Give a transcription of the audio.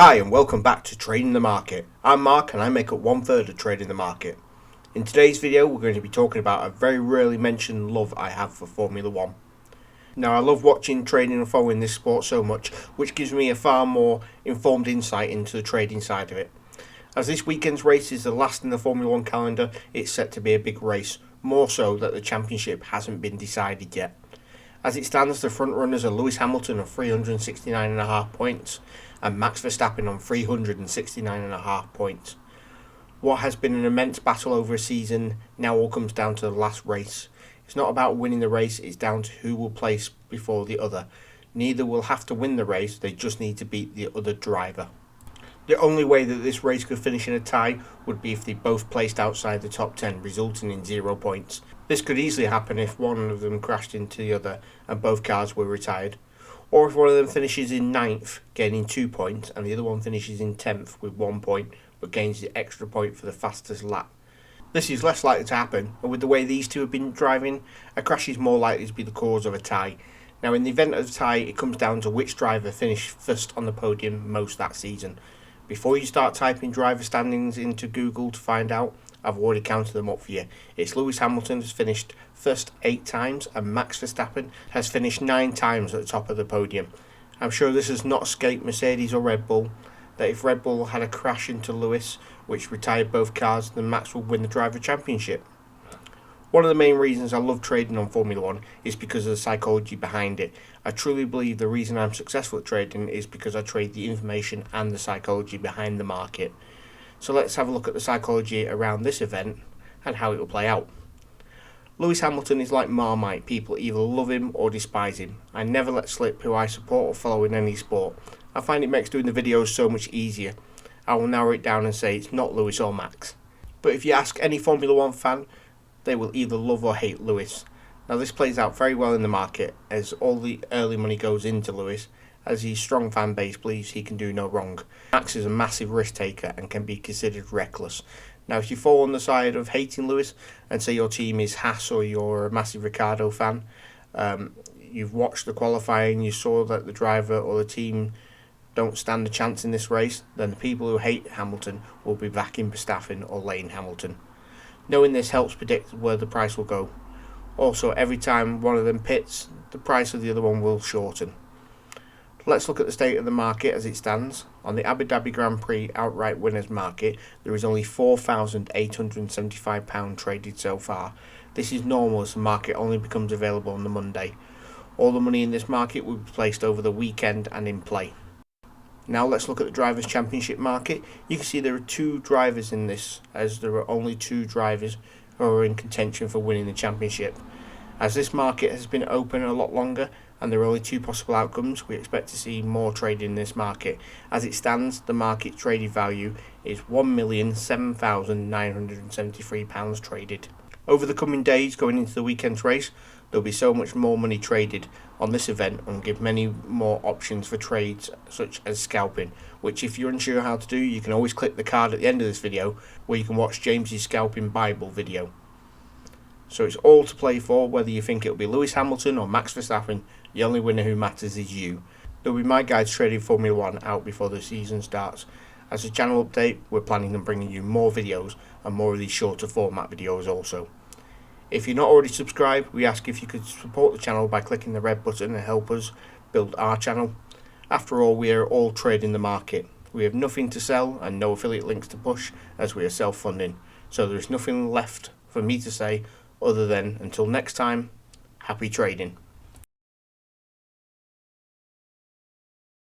Hi and welcome back to Trading the Market. I'm Mark and I make up 1/3 of Trading the Market. In today's video we're going to be talking about a very rarely mentioned love I have for Formula 1. Now I love watching, trading and following this sport so much, which gives me a far more informed insight into the trading side of it. As this weekend's race is the last in the Formula 1 calendar, it's set to be a big race, more so that the championship hasn't been decided yet. As it stands, the front runners are Lewis Hamilton on 369.5 points and Max Verstappen on 369.5 points. What has been an immense battle over a season now all comes down to the last race. It's not about winning the race, it's down to who will place before the other. Neither will have to win the race, they just need to beat the other driver. The only way that this race could finish in a tie would be if they both placed outside the top 10, resulting in 0 points. This could easily happen if one of them crashed into the other and both cars were retired. Or if one of them finishes in 9th, gaining 2 points, and the other one finishes in 10th with 1 point, but gains the extra point for the fastest lap. This is less likely to happen, and with the way these two have been driving, a crash is more likely to be the cause of a tie. Now in the event of a tie, it comes down to which driver finished first on the podium most that season. Before you start typing driver standings into Google to find out, I've already counted them up for you. It's Lewis Hamilton has finished first 8 times and Max Verstappen has finished 9 times at the top of the podium. I'm sure this has not escaped Mercedes or Red Bull, that if Red Bull had a crash into Lewis, which retired both cars, then Max would win the driver championship. One of the main reasons I love trading on Formula 1 is because of the psychology behind it. I truly believe the reason I'm successful at trading is because I trade the information and the psychology behind the market. So let's have a look at the psychology around this event and how it will play out. Lewis Hamilton is like Marmite, people either love him or despise him. I never let slip who I support or follow in any sport. I find it makes doing the videos so much easier. I will narrow it down and say it's not Lewis or Max. But if you ask any Formula 1 fan, they will either love or hate Lewis. Now this plays out very well in the market as all the early money goes into Lewis, as his strong fan base believes he can do no wrong. Max is a massive risk taker and can be considered reckless. Now if you fall on the side of hating Lewis and say your team is Haas or you're a massive Ricciardo fan, you've watched the qualifying, you saw that the driver or the team don't stand a chance in this race, then the people who hate Hamilton will be backing Verstappen or Lane Hamilton. Knowing this helps predict where the price will go. Also, every time one of them pits, the price of the other one will shorten. Let's look at the state of the market as it stands. On the Abu Dhabi Grand Prix outright winners market, there is only £4,875 traded so far. This is normal as the market only becomes available on the Monday. All the money in this market will be placed over the weekend and in play. Now let's look at the Drivers' Championship market. You can see there are 2 drivers in this, as there are only 2 drivers who are in contention for winning the championship. As this market has been open a lot longer and there are only 2 possible outcomes, we expect to see more trading in this market. As it stands, the market traded value is £1,007,973 traded. Over the coming days going into the weekend's race, there'll be so much more money traded on this event and give many more options for trades such as scalping, which if you're unsure how to do, you can always click the card at the end of this video where you can watch James's Scalping Bible video. So it's all to play for, whether you think it'll be Lewis Hamilton or Max Verstappen, the only winner who matters is you. There'll be my guides trading Formula 1 out before the season starts. As a channel update, we're planning on bringing you more videos and more of these shorter format videos also. If you're not already subscribed, we ask if you could support the channel by clicking the red button and help us build our channel. After all, we are all trading the market. We have nothing to sell and no affiliate links to push as we are self-funding. So there is nothing left for me to say other than until next time, happy trading.